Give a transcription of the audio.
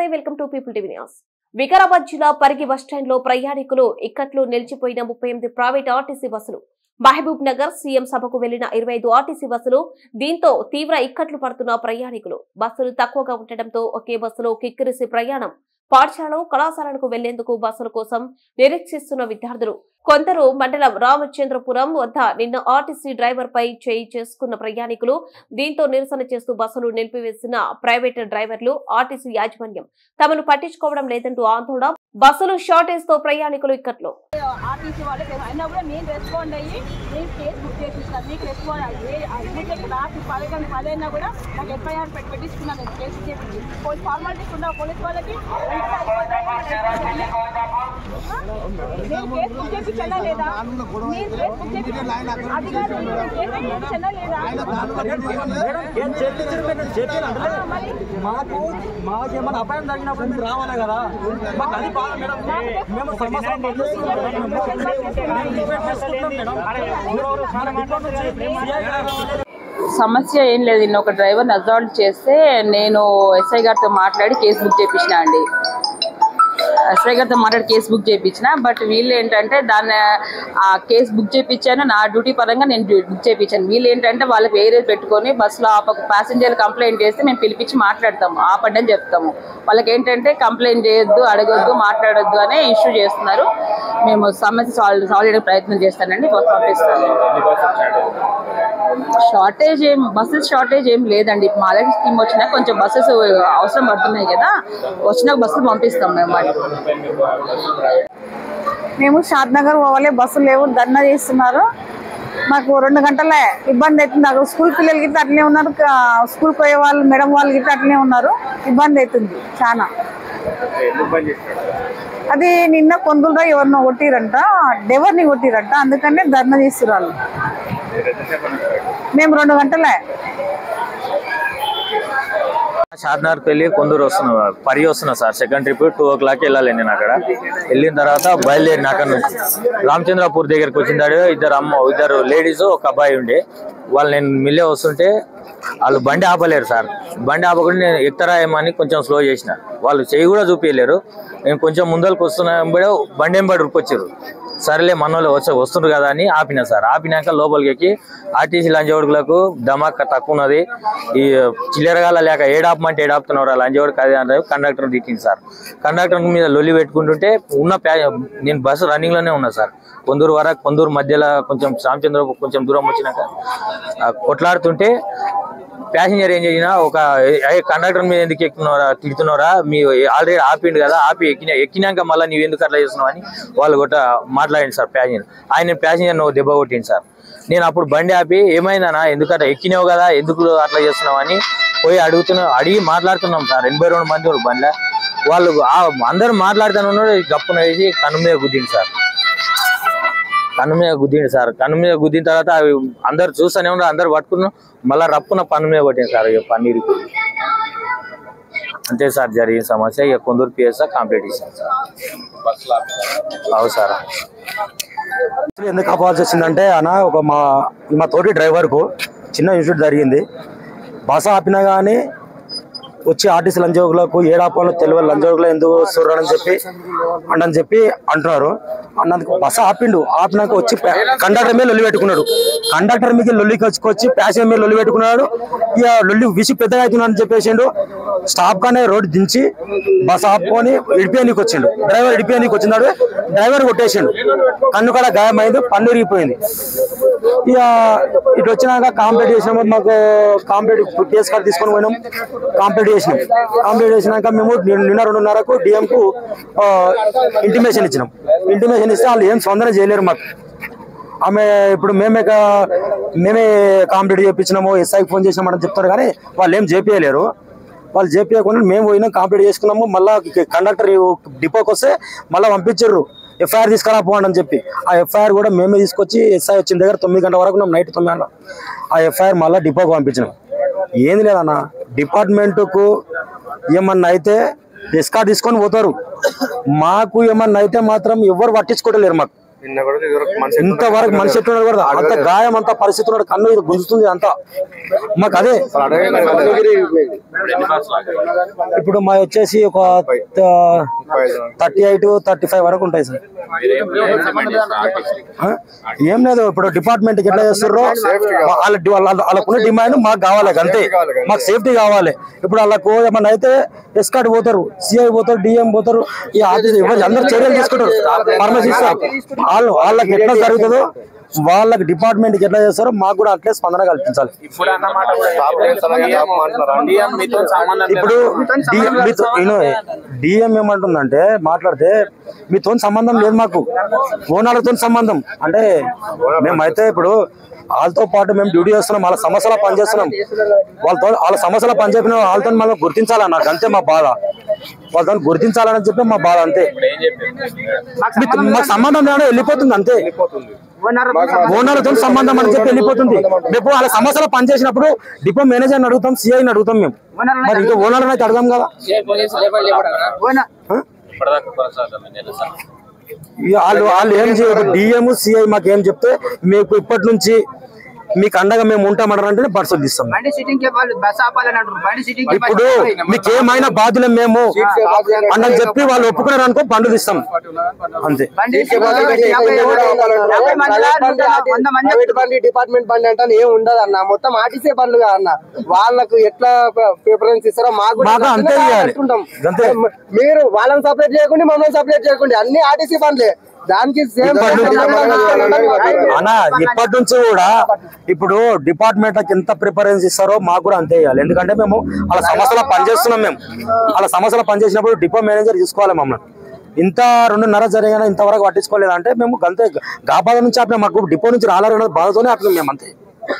నమస్తే welcome to people TV news. Vikarabad జిల్లా Parigi bus stand లో ప్రయాణికులు ఇక్కట్లు నిలిచిపోయిన 38 ప్రైవేట్ ఆర్టీసీ బస్సులు. మహబూబ్ నగర్ సీఎం సభకు వెళ్లిన 25 ఆర్టీసీ బస్సులు. దీంతో తీవ్ర ఇక్కట్లు పడుతున్న ప్రయాణికులు. బస్సులు తక్కువగా ఉండటంతో ఒకే బస్సులో కిక్కిరిసి ప్రయాణం. పాఠశాల కళాశాలకు వెళ్లేందుకు బస్సుల కోసం నిరీక్షిస్తున్న విద్యార్థులు. కొందరు మండలం రామచంద్రపురం వద్ద నిన్న ఆర్టీసీ డ్రైవర్ పై చేయి చేసుకున్న ప్రయాణికులు. దీంతో నిరసన చేస్తూ బస్సులు నిలిపివేసిన ప్రైవేట్ డ్రైవర్లు, ఆర్టీసీ యాజమాన్యం తమను పట్టించుకోవడం లేదంటూ ఆందోళన. బస్సులు షార్టేజ్ తో ప్రయాణికులు ఇక్కట్లు. ఆర్టీసీ వాళ్ళకి అయినా కూడా మేము రెస్పాండ్ అయ్యి మేము కేసు బుక్ చేసిస్తాం. మీకు రెస్పాండ్ అయ్యి రాత్రి 10 అయినా కూడా నాకు ఎఫ్ఐఆర్ పెట్టించుకున్నాను. నేను కేసు చేసి ఫార్మాలిటీస్ ఉన్న పోలీస్ వాళ్ళకి నేను కేసు బుక్ చేయించా లేదా, నేను కేసు బుక్ చేయించా అది కాదు, కేసు చేయించా లేదా మాకేమన్నా అపాయం జరిగినప్పుడు మీరు రావాలి కదా. సమస్య ఏం లేదు. నిన్న ఒక డ్రైవర్ని అజాల్ట్ చేస్తే నేను ఎస్ఐ గారితో మాట్లాడి కేసు బుక్ చేయించిన అండి. ఎస్ఐ గారితో మాట్లాడి కేసు బుక్ చేయించిన. బట్ వీళ్ళు ఏంటంటే దాన్ని ఆ కేసు బుక్ చేయించాను, నా డ్యూటీ పరంగా నేను బుక్ చేయించాను. వీళ్ళు ఏంటంటే వాళ్ళకి వేరే పెట్టుకొని బస్సులో ఆపక ప్యాసింజర్ కంప్లైంట్ చేస్తే మేము పిలిపించి మాట్లాడతాము, ఆపండి అని చెప్తాము. వాళ్ళకి ఏంటంటే కంప్లైంట్ చేయొద్దు, అడగొద్దు, మాట్లాడొద్దు అనే ఇష్యూ చేస్తున్నారు. మేము సమస్య సాల్వ్ చేయడానికి ప్రయత్నం చేస్తానండి. పంపిస్తాను. షార్టేజ్ బస్సెస్ షార్టేజ్ ఏం లేదండి. మా అలాంటి స్కీమ్ వచ్చినా కొంచెం బస్సెస్ అవసరం పడుతున్నాయి కదా, వచ్చిన బస్సులు పంపిస్తాం మేము. మేము షాద్నగర్ పోవాలి, బస్సులు లేవు, ధర్నా చేస్తున్నారు. మాకు 2 గంటలే ఇబ్బంది అవుతుంది. అక్కడ స్కూల్ పిల్లలకి ఇట్లా అట్లనే ఉన్నారు, స్కూల్ పోయే వాళ్ళు మేడం వాళ్ళకి ఇట్లా అట్లనే ఉన్నారు. ఇబ్బంది అవుతుంది చాలా. అది నిన్న కొందులో ఎవరినో కొట్టిరంట, డెవర్ని కొట్టిరంట, అందుకనే ధర్నా చేస్తున్నారు. మేము 2 గంటలే షాద్నగర్కి వెళ్ళి కొందరు వస్తున్నా, పరి వస్తున్నా సార్. సెకండ్ ట్రిప్ 2 o'clock వెళ్ళాలి. నేను అక్కడ వెళ్ళిన తర్వాత బయలుదేరిన అక్కడ నుంచి రామచంద్రపూర్ దగ్గరికి వచ్చిందాడు. ఇద్దరు లేడీస్, ఒక అబ్బాయి ఉండే. వాళ్ళు నేను మిల్లే వస్తుంటే వాళ్ళు బండి ఆపలేరు సార్. బండి ఆపకుండా నేను ఎక్కుతారా ఏమని కొంచెం స్లో చేసిన. వాళ్ళు చేయి కూడా చూపించలేరు. నేను కొంచెం ముందరకు వస్తున్నా, బండి ఎంబడి ఉరికొచ్చారు. సరేలే మనోళ్ళు వస్తుండ్రు కదా అని ఆపినా సార్. ఆపినాక లోపలికి ఎక్కి ఆర్టీసీ లంచగొడుకులకు ధమాకా తక్కువ ఉన్నది, ఈ చిల్లరగాల లేక ఏడాపమంటే ఏడాపుతున్నారు లంచగొడుకు అది అంటే కండక్టర్ తిట్టింది సార్. కండక్టర్ మీద లొల్లి పెట్టుకుంటుంటే నేను బస్సు రన్నింగ్ లోనే ఉన్నా సార్. కొందూరు మధ్యలో కొంచెం రామచంద్ర కొంచెం దూరం వచ్చినాక కొట్లాడుతుంటే ప్యాసింజర్ ఏం చేసినా ఒక కండక్టర్ మీద ఎందుకు ఎక్కుతున్నారా, తిడుతున్నారా, మీ ఆల్రెడీ ఆపిండు కదా, ఆపి ఎక్కినాక మళ్ళీ నీవు ఎందుకు అట్లా చేస్తున్నావు అని వాళ్ళు మాట్లాడింది సార్ ప్యాసింజర్. ఆయన ప్యాసింజర్ నువ్వు దెబ్బ కొట్టింది సార్. నేను అప్పుడు బండి ఆపి ఏమైందన్నా, ఎందుకంటే ఎక్కినావు కదా, ఎందుకు అట్లా చేస్తున్నావు అని పోయి అడిగి మాట్లాడుతున్నాం సార్. 82 మంది బండిలో వాళ్ళు అందరూ మాట్లాడుతున్నారు. గప్పున వేసి కన్ను మీద గుద్దింది సార్. కన్ను మీద గుద్దిన తర్వాత అవి అందరు చూస్తూనే ఉన్నారు. అందరు పట్టుకున్నాం. మళ్ళీ రప్పున పన్ను మీద కొట్టింది సార్. పన్నీరుకి అంతే సార్ జరిగిన సమస్య. ఇక కొందరు పిఎస్ కంప్లీట్ చేశాను సార్. అవు సార్. ఎందుకు ఆపాల్సి వచ్చిందంటే అన్న, మా తోటి డ్రైవర్కు చిన్న ఇన్సిడెంట్ జరిగింది. బస్సు ఆపినా కానీ వచ్చి ఆర్టీసీ లంచగొడుకులకు ఏడాపాలను తెలియదు, లంచగొడుకులు ఎందుకు వస్తున్నారని చెప్పి అంటున్నారు. అన్నందుకు బస్సు ఆపినాక వచ్చి కండక్టర్ మీద లొల్లి పెట్టుకున్నాడు. కండక్టర్ మీద లొల్లికి వచ్చి ప్యాసింజర్ మీద లొల్లి పెట్టుకున్నాడు. ఇక లొల్లి విసి పెద్దగా అవుతున్నాడని చెప్పేసిండు. స్టాప్ కానీ రోడ్డు దించి బస్సు ఆపుకొని ఇడిపియానికి వచ్చిండు. డ్రైవర్ ఇడిపియానికి వచ్చినాడు. డ్రైవర్ కొట్టేసిండు. కన్ను కూడా గాయమైంది, పన్ను ఇరిగిపోయింది. ఇక ఇటు వచ్చినాక కాంప్లీట్ చేసినాము. మాకు కాంప్లీట్ కేసు కార్డు తీసుకొని పోయినాం. కాంప్లీట్ చేసినాక మేము నిన్న 2:30కు డిఎంకు ఇంటిమేషన్ ఇచ్చినాం. ఇంటిమేషన్ ఇస్తే వాళ్ళు ఏం స్పందన చేయలేరు మాకు. ఆమె ఇప్పుడు మేమే కాంప్లీట్ చేయించినాము, ఎస్ఐకి ఫోన్ చేసినామని చెప్తారు కానీ వాళ్ళు ఏం చేపియలేరు. వాళ్ళు చేపియకుండా మేము పోయినాం, కంప్లీట్ చేసుకున్నాము. మళ్ళీ కండక్టర్ డిపోకి వస్తే మళ్ళీ పంపించారు, ఎఫ్ఐఆర్ తీసుకురా పోండి అని చెప్పి. ఆ ఎఫ్ఐఆర్ కూడా మేమే తీసుకొచ్చి ఎస్ఐ వచ్చిన దగ్గర 9 గంటల వరకు ఉన్నాం, నైట్ 9 గంటల. ఆ ఎఫ్ఐఆర్ మళ్ళీ డిపోకి పంపించినాం. ఏంది లేదన్న, డిపార్ట్మెంటుకు ఏమన్నా అయితే ఎస్కార్ట్ తీసుకొని పోతారు, మాకు ఏమన్నా అయితే మాత్రం ఎవరు పట్టించుకోవట్లేరు. మాకు ఇంతవరకు మనిషి ఎట్లున్నాడు కూడా అంత గాయం అంత పరిస్థితి ఉన్నాడు, కన్ను ఇది గుంజుతుంది అంతా మాకు. అదే ఇప్పుడు మా వచ్చేసి ఒక 38-35 వరకు ఉంటాయి సార్. ఏం లేదు, ఇప్పుడు డిపార్ట్మెంట్ ఎట్లా చేస్తారో వాళ్ళకున్న డిమాండ్ మాకు కావాలి అంతే. మాకు సేఫ్టీ కావాలి. ఇప్పుడు వాళ్ళకు ఏమన్నా అయితే ఎస్కాట్ పోతారు, సిఐ పోతారు, డిఎం పోతారు, ఈ ఆఫీస్ అందరు చర్యలు తీసుకుంటారు, పర్మిషన్ ఇస్తారు. వాళ్ళకి ఎట్లా జరుగుతుందో వాళ్ళకి డిపార్ట్మెంట్ ఎట్లా చేస్తారో మాకు కూడా అట్లే స్పందన కల్పించాలి. ఇప్పుడు డిఎం ఏమంటుందంటే మాట్లాడితే మీతో సంబంధం లేదు, మాకు ఓనర్లతో సంబంధం. అంటే మేమైతే ఇప్పుడు వాళ్ళతో పాటు మేము డ్యూటీ చేస్తున్నాం, వాళ్ళ సమస్యలో పనిచేస్తున్నాం. వాళ్ళ సమస్యలో పనిచేపిన వాళ్ళతో మనం గుర్తించాలన్న, నాకు అంతే మా బాధ. వాళ్ళతో గుర్తించాలని చెప్పి మా బాధ అంతే. మాకు సంబంధం లేదో వెళ్ళిపోతుంది అంతే, ఓనర్లతో సంబంధం అని చెప్పి వెళ్ళిపోతుంది. రేపు వాళ్ళ సమస్యలో పనిచేసినప్పుడు డిపో మేనేజర్ని అడుగుతాం, సిఐని అడుగుతాం మేము. మరి ఇంకా ఓనర్ని అయితే అడగాం కదా. వాళ్ళు ఏం చేయదు, డిఎం సిఐ మాకు ఏం చెప్తే మీకు ఇప్పటి నుంచి మీకు అండగా మేము ఉంటామంటారంటే బస్సులు తీస్తాం. ఇప్పుడు మీకేమైనా బాధ్యులు మేము అని చెప్పి వాళ్ళు ఒప్పుకున్నారు అనుకో బండ్లు తీస్తాం అంతే. డిపార్ట్మెంట్ బండి అంటే ఏం ఉండదు అన్న, మొత్తం ఆర్టీసీ బండ్లు అన్న. వాళ్ళకు ఎట్లా ప్రిఫరెన్స్ ఇస్తారో మాకు అంతే. మీరు వాళ్ళని సపరేట్ చేయకుండా మమ్మల్ని సపరేట్ చేయకుండా అన్ని ఆర్టీసీ బండ్లే. దానికి అన్నా ఇప్పటి నుంచి కూడా ఇప్పుడు డిపార్ట్మెంట్లకు ఎంత ప్రిఫరెన్స్ ఇస్తారో మాకు కూడా అంతే ఇవ్వాలి. ఎందుకంటే మేము వాళ్ళ సమస్యలో పనిచేస్తున్నాం. మేము వాళ్ళ సమస్యలో పనిచేసినప్పుడు డిపో మేనేజర్ తీసుకోవాలి మమ్మల్ని. ఇంత 2:30 జరిగినా ఇంతవరకు పట్టించుకోలేదంటే మేము అంతే. గా బాధ నుంచి ఆపినా, మాకు డిపో నుంచి రాలేరు బాధతోనే ఆపినాం మేము అంతే.